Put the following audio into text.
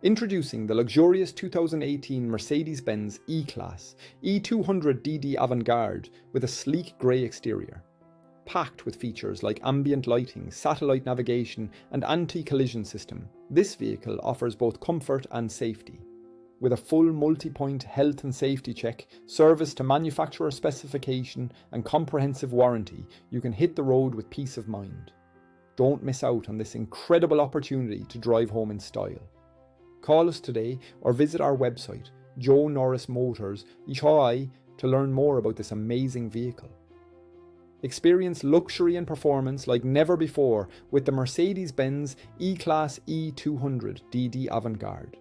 Introducing the luxurious 2018 Mercedes-Benz E-Class E200DD Avantgarde with a sleek grey exterior. Packed with features like ambient lighting, satellite navigation and anti-collision system, this vehicle offers both comfort and safety. With a full multi-point health and safety check, service to manufacturer specification and comprehensive warranty, you can hit the road with peace of mind. Don't miss out on this incredible opportunity to drive home in style. Call us today or visit our website, Joe Norris Motors, to learn more about this amazing vehicle. Experience luxury and performance like never before with the Mercedes-Benz E-Class E200DD Avantgarde.